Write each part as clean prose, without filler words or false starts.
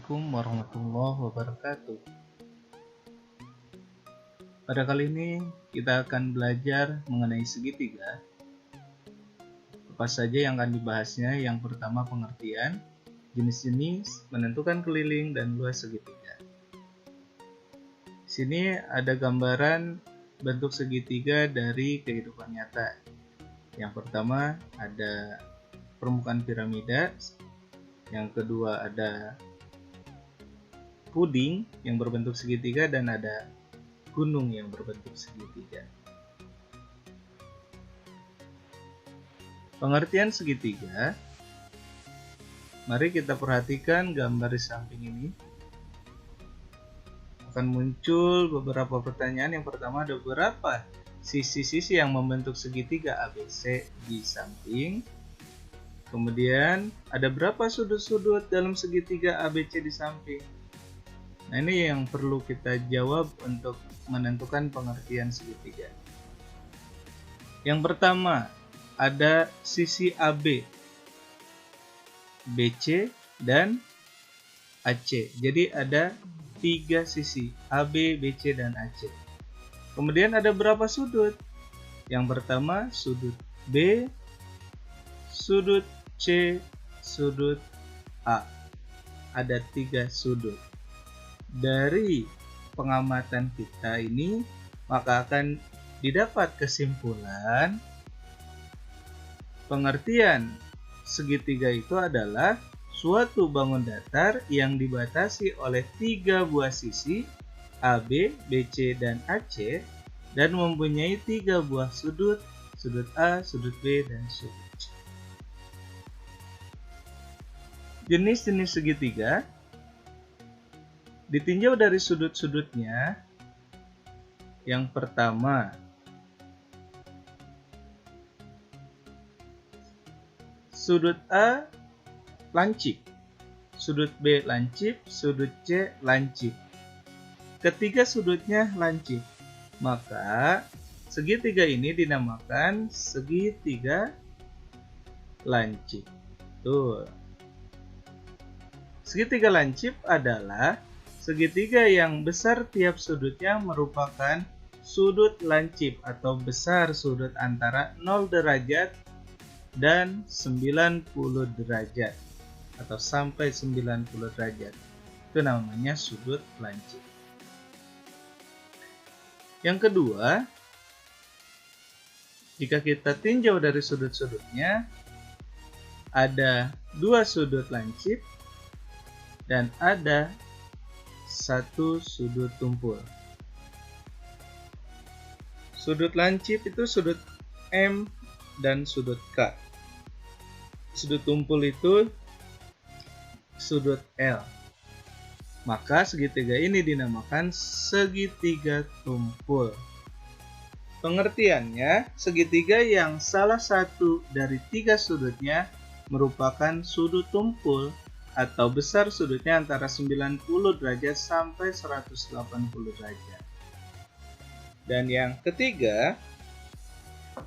Assalamualaikum warahmatullahi wabarakatuh. Pada kali ini kita akan belajar mengenai segitiga. Apa saja yang akan dibahasnya? Yang pertama pengertian, jenis-jenis, menentukan keliling, dan luas segitiga. Di sini ada gambaran bentuk segitiga dari kehidupan nyata. Yang pertama ada permukaan piramida, yang kedua ada puding yang berbentuk segitiga, dan ada gunung yang berbentuk segitiga. Pengertian segitiga, mari kita perhatikan gambar di samping ini. Akan muncul beberapa pertanyaan. Yang pertama, ada berapa sisi-sisi yang membentuk segitiga ABC di samping? Kemudian ada berapa sudut-sudut dalam segitiga ABC di samping? Nah, ini yang perlu kita jawab untuk menentukan pengertian segitiga. Yang pertama, ada sisi AB, BC, dan AC. Jadi ada 3 sisi, AB, BC, dan AC. Kemudian ada berapa sudut? Yang pertama, sudut B, sudut C, sudut A. Ada 3 sudut. Dari pengamatan kita ini, maka akan didapat kesimpulan pengertian segitiga itu adalah suatu bangun datar yang dibatasi oleh 3 buah sisi AB, BC, dan AC, dan mempunyai 3 buah sudut, sudut A, sudut B, dan sudut C. Jenis-jenis segitiga ditinjau dari sudut-sudutnya. Yang pertama, sudut A lancip, sudut B lancip, sudut C lancip. Ketiga sudutnya lancip, maka segitiga ini dinamakan segitiga lancip. Tuh. Segitiga lancip adalah segitiga yang besar tiap sudutnya merupakan sudut lancip atau besar sudut antara 0 derajat dan 90 derajat atau sampai 90 derajat. Itu namanya sudut lancip. Yang kedua, jika kita tinjau dari sudut-sudutnya, ada 2 sudut lancip dan ada 1 sudut tumpul. Sudut lancip itu sudut M dan sudut K. Sudut tumpul itu sudut L. Maka segitiga ini dinamakan segitiga tumpul. Pengertiannya, segitiga yang salah satu dari 3 sudutnya merupakan sudut tumpul atau besar sudutnya antara 90 derajat sampai 180 derajat. Dan yang ketiga,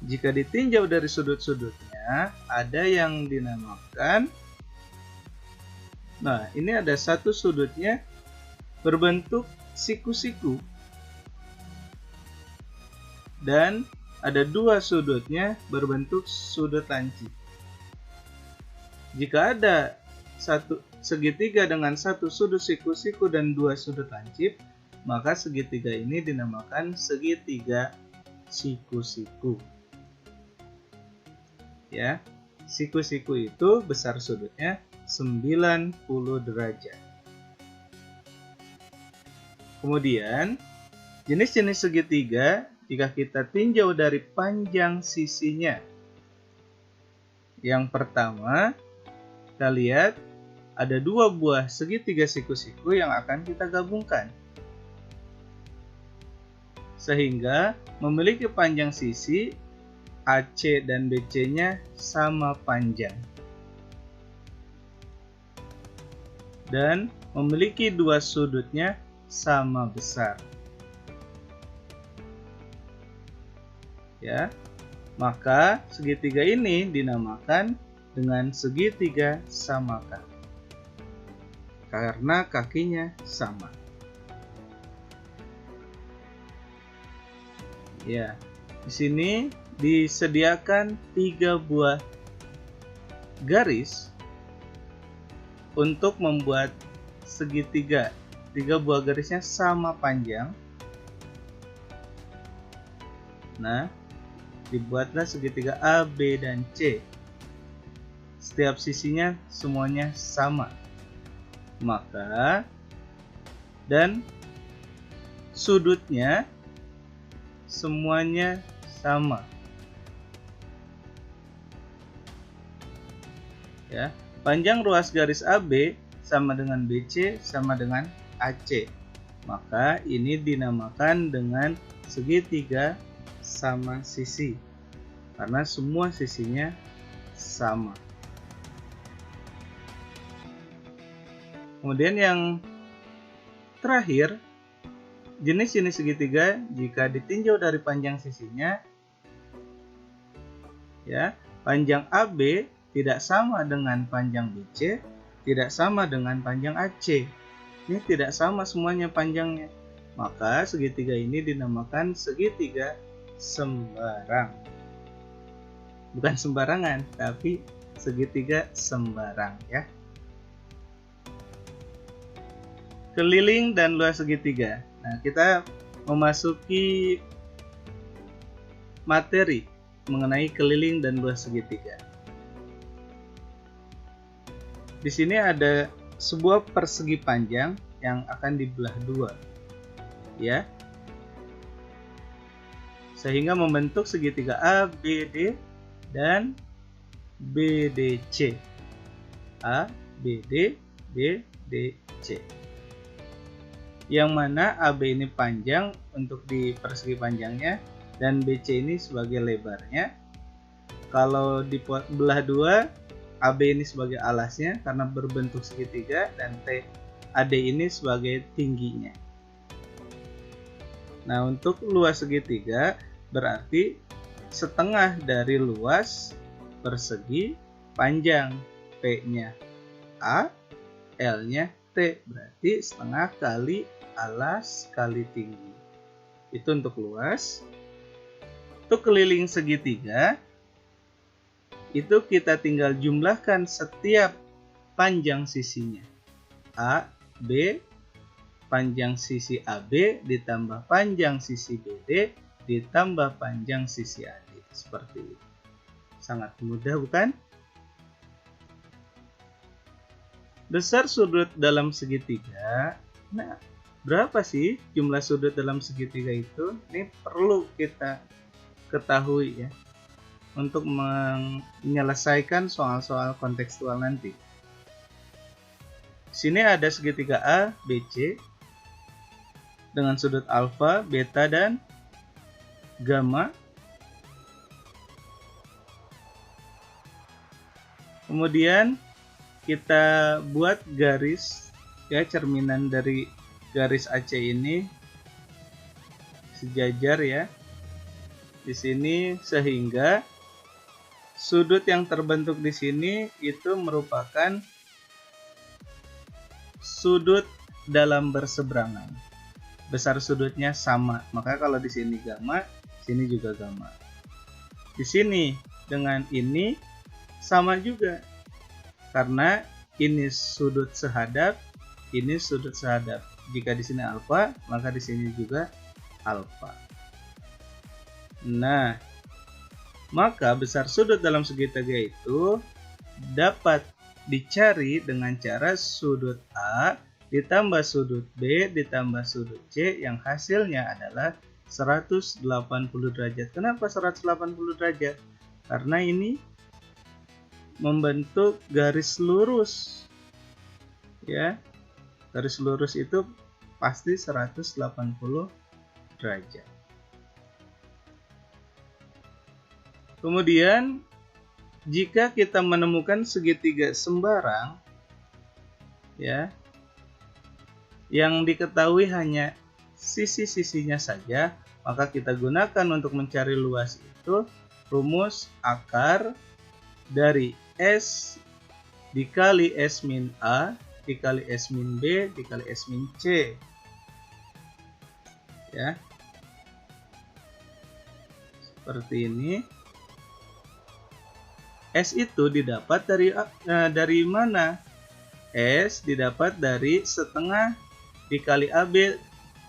jika ditinjau dari sudut-sudutnya, ada yang dinamakan, nah ini ada 1 sudutnya berbentuk siku-siku, dan ada 2 sudutnya berbentuk sudut lancip. Jika ada satu segitiga dengan 1 sudut siku-siku dan 2 sudut lancip, maka segitiga ini dinamakan segitiga siku-siku. Ya, siku-siku itu besar sudutnya 90 derajat. Kemudian, jenis-jenis segitiga jika kita tinjau dari panjang sisinya. Yang pertama, kita lihat ada 2 buah segitiga siku-siku yang akan kita gabungkan, sehingga memiliki panjang sisi AC dan BC-nya sama panjang, dan memiliki 2 sudutnya sama besar. Ya, maka segitiga ini dinamakan dengan segitiga samakan. karena kakinya sama. Ya, di sini disediakan 3 buah garis untuk membuat segitiga. 3 buah garisnya sama panjang. Nah, dibuatlah segitiga A, B, dan C. Setiap sisinya semuanya sama. Maka dan sudutnya semuanya sama. Ya, panjang ruas garis AB sama dengan BC sama dengan AC. Maka ini dinamakan dengan segitiga sama sisi karena semua sisinya sama. Kemudian yang terakhir, jenis-jenis segitiga jika ditinjau dari panjang sisinya, ya, panjang AB tidak sama dengan panjang BC, tidak sama dengan panjang AC. Ini tidak sama semuanya panjangnya. Maka segitiga ini dinamakan segitiga sembarang. Bukan sembarangan, tapi segitiga sembarang, ya. Keliling dan luas segitiga. Nah, kita memasuki materi mengenai keliling dan luas segitiga. Di sini ada sebuah persegi panjang yang akan dibelah 2, ya, sehingga membentuk segitiga ABD dan BDC. ABD BDC. Yang mana AB ini panjang untuk di persegi panjangnya dan BC ini sebagai lebarnya. Kalau dibelah 2, AB ini sebagai alasnya karena berbentuk segitiga dan AD ini sebagai tingginya. Nah, untuk luas segitiga berarti setengah dari luas persegi panjang. P-nya A, L-nya T, berarti setengah kali alas kali tinggi. Itu untuk luas. Untuk keliling segitiga, itu kita tinggal jumlahkan setiap panjang sisinya. A, B, panjang sisi AB ditambah panjang sisi BD ditambah panjang sisi AD. Seperti itu. Sangat mudah, bukan? Besar sudut dalam segitiga. Nah, berapa sih jumlah sudut dalam segitiga itu? Ini perlu kita ketahui, ya, untuk menyelesaikan soal-soal kontekstual nanti. Di sini ada segitiga A, BC dengan sudut alfa, beta, dan gamma. Kemudian kita buat garis, ya, cerminan dari garis AC ini sejajar, ya, di sini, sehingga sudut yang terbentuk di sini itu merupakan sudut dalam berseberangan. Besar sudutnya sama, maka kalau di sini gamma, sini juga gamma. Di sini dengan ini sama juga, karena ini sudut sehadap, ini sudut sehadap. Jika di sini alfa, maka di sini juga alfa. Nah, maka besar sudut dalam segitiga itu dapat dicari dengan cara sudut A ditambah sudut B ditambah sudut C yang hasilnya adalah 180 derajat. Kenapa 180 derajat? Karena ini membentuk garis lurus, ya. Garis lurus itu pasti 180 derajat. Kemudian jika kita menemukan segitiga sembarang, ya, yang diketahui hanya sisi-sisinya saja, maka kita gunakan untuk mencari luas itu rumus akar dari S dikali S min A dikali S min B dikali S min C. Ya. Seperti ini. S itu didapat dari mana? S didapat dari setengah dikali AB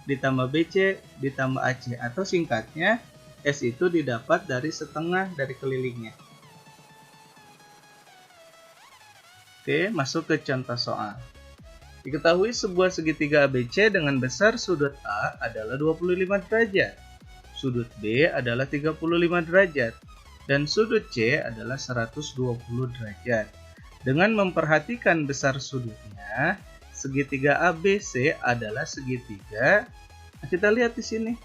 ditambah BC ditambah AC, atau singkatnya S itu didapat dari setengah dari kelilingnya. Oke, masuk ke contoh soal. Diketahui sebuah segitiga ABC dengan besar sudut A adalah 25 derajat, sudut B adalah 35 derajat, dan sudut C adalah 120 derajat. Dengan memperhatikan besar sudutnya, segitiga ABC adalah segitiga. Nah, kita lihat di sini.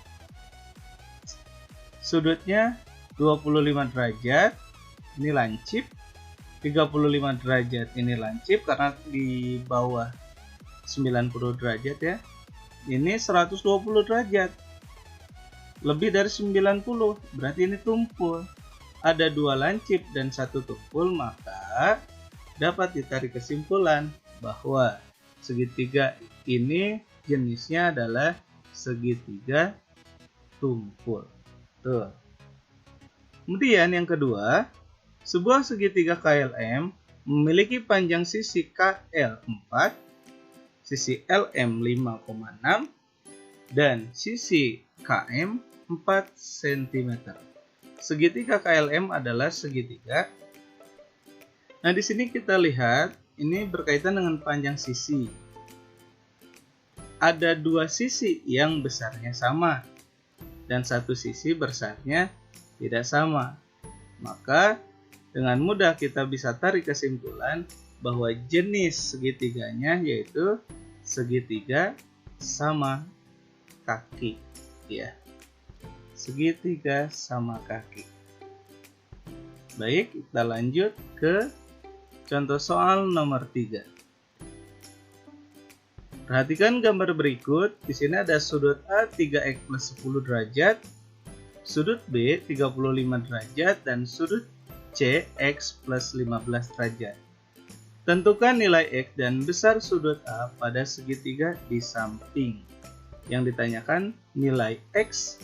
Sudutnya 25 derajat, ini lancip. 35 derajat, ini lancip karena di bawah 90 derajat ya. Ini 120 derajat. Lebih dari 90, berarti ini tumpul. Ada 2 lancip dan 1 tumpul, maka dapat ditarik kesimpulan bahwa segitiga ini jenisnya adalah segitiga tumpul. Tuh. Kemudian yang kedua, sebuah segitiga KLM memiliki panjang sisi KL 4, sisi LM 5,6, dan sisi KM 4 cm. Segitiga KLM adalah segitiga. Nah, di sini kita lihat ini berkaitan dengan panjang sisi. Ada 2 sisi yang besarnya sama dan 1 sisi besarnya tidak sama. Maka dengan mudah kita bisa tarik kesimpulan bahwa jenis segitiganya yaitu segitiga sama kaki, ya. Segitiga sama kaki. Baik, kita lanjut ke contoh soal nomor 3. Perhatikan gambar berikut. Di sini ada sudut A 3x plus 10 derajat, sudut B 35 derajat, dan sudut C x plus 15 derajat. Tentukan nilai x dan besar sudut A pada segitiga di samping. Yang ditanyakan nilai x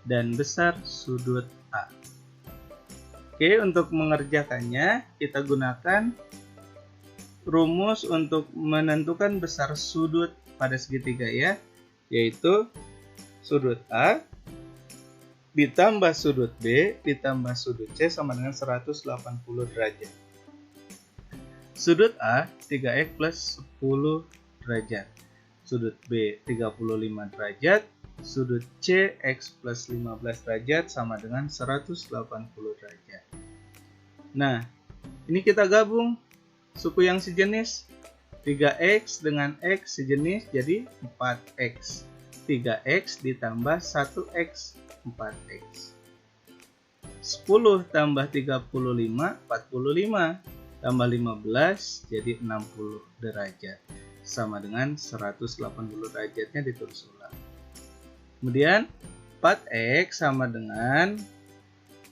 dan besar sudut A. Oke, untuk mengerjakannya kita gunakan rumus untuk menentukan besar sudut pada segitiga ya, yaitu sudut A ditambah sudut B ditambah sudut C sama dengan 180 derajat. Sudut A 3x plus 10 derajat, sudut B 35 derajat, sudut C x plus 15 derajat sama dengan 180 derajat. Nah, ini kita gabung suku yang sejenis. 3x dengan x sejenis jadi 4x. 3x ditambah 1x, 4x. 10 tambah 35, 45. Tambah 15 jadi 60 derajat. Sama dengan 180 derajatnya ditulis ulang. Kemudian 4x sama dengan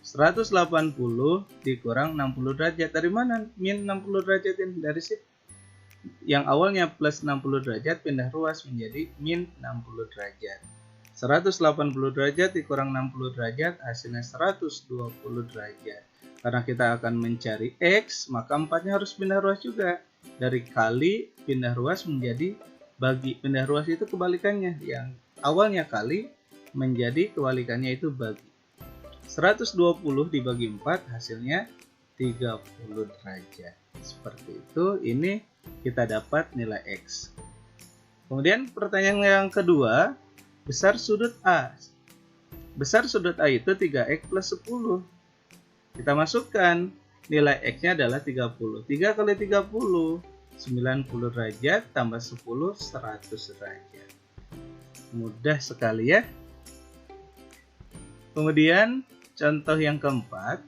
180 dikurang 60 derajat. Dari mana min 60 derajat ini? Dari sini. Yang awalnya plus 60 derajat pindah ruas menjadi min 60 derajat. 180 derajat dikurang 60 derajat hasilnya 120 derajat. Karena kita akan mencari x, maka 4-nya harus pindah ruas juga. Dari kali pindah ruas menjadi bagi. Pindah ruas itu kebalikannya. Yang awalnya kali menjadi kebalikannya itu bagi. 120 dibagi 4 hasilnya 30 derajat. Seperti itu, ini kita dapat nilai X. Kemudian pertanyaan yang kedua, besar sudut A. Besar sudut A itu 3x plus 10. Kita masukkan, nilai X-nya adalah 30. 3 kali 30, 90 derajat, tambah 10, 100 derajat. Mudah sekali ya. Kemudian contoh yang keempat,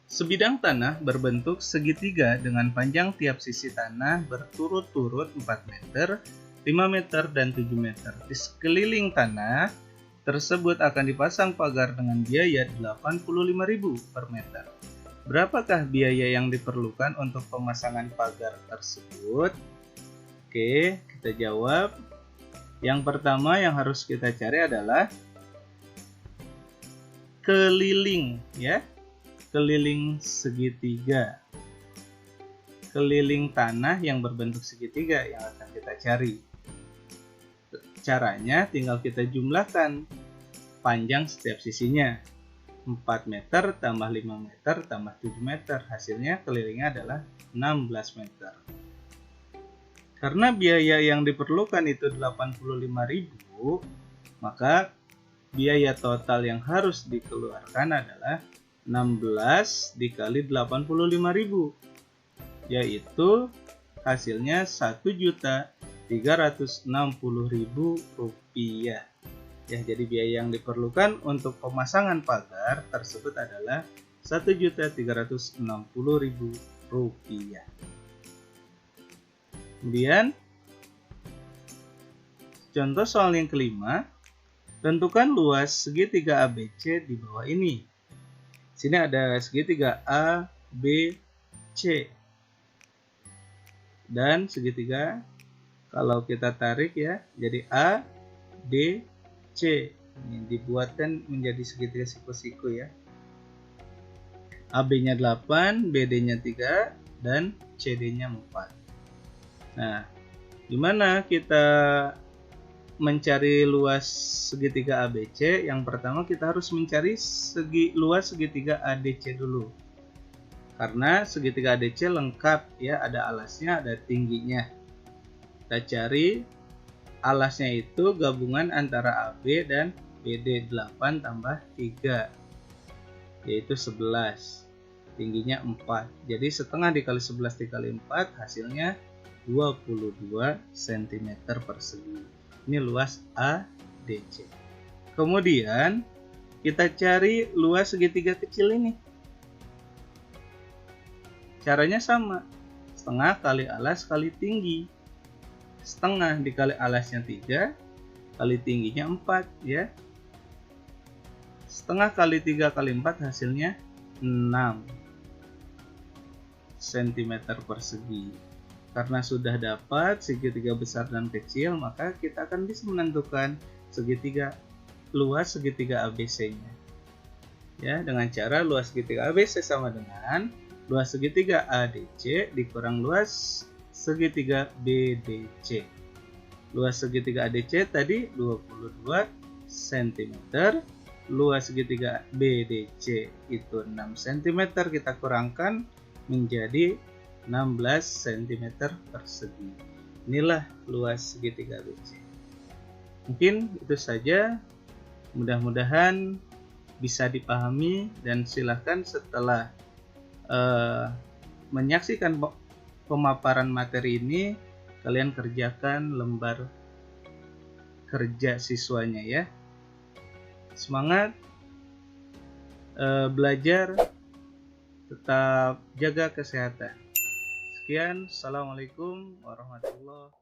sebidang tanah berbentuk segitiga dengan panjang tiap sisi tanah berturut-turut 4 meter, 5 meter, dan 7 meter. Di sekeliling tanah tersebut akan dipasang pagar dengan biaya 85.000 per meter. Berapakah biaya yang diperlukan untuk pemasangan pagar tersebut? Oke, kita jawab. Yang pertama yang harus kita cari adalah keliling, ya. Keliling segitiga. Keliling tanah yang berbentuk segitiga yang akan kita cari. Caranya tinggal kita jumlahkan panjang setiap sisinya. 4 meter tambah 5 meter tambah 7 meter. Hasilnya kelilingnya adalah 16 meter. Karena biaya yang diperlukan itu 85.000, maka biaya total yang harus dikeluarkan adalah 16 dikali 85.000, yaitu hasilnya Rp1.360.000. Ya, jadi biaya yang diperlukan untuk pemasangan pagar tersebut adalah Rp1.360.000. Kemudian contoh soal yang kelima, tentukan luas segitiga ABC di bawah ini. Sini ada segitiga A, B, C. Dan segitiga kalau kita tarik ya, jadi A, D, C. Ini dibuatkan menjadi segitiga siku-siku ya. AB-nya 8, BD-nya 3, dan CD-nya 4. Nah, gimana kita mencari luas segitiga ABC? Yang pertama kita harus mencari luas segitiga ADC dulu. Karena segitiga ADC lengkap ya, ada alasnya, ada tingginya. Kita cari alasnya itu gabungan antara AB dan BD, 8 tambah 3, yaitu 11. Tingginya 4. Jadi setengah dikali 11 dikali 4 hasilnya 22 cm persegi. Ini luas ADC. Kemudian kita cari luas segitiga kecil ini. Caranya sama. Setengah kali alas kali tinggi. Setengah dikali alasnya 3 kali tingginya 4 ya. Setengah kali 3 kali 4 hasilnya 6 cm persegi. Karena sudah dapat segitiga besar dan kecil, maka kita akan bisa menentukan luas segitiga ABC-nya. Ya, dengan cara luas segitiga ABC sama dengan luas segitiga ADC dikurang luas segitiga BDC. Luas segitiga ADC tadi 22 cm, luas segitiga BDC itu 6 cm, kita kurangkan menjadi 16 cm persegi. Inilah luas segitiga ABC. Mungkin itu saja. Mudah-mudahan bisa dipahami, dan silahkan setelah menyaksikan pemaparan materi ini, kalian kerjakan lembar kerja siswanya ya. Semangat belajar, tetap jaga kesehatan. Sekian, assalamualaikum warahmatullahi wabarakatuh.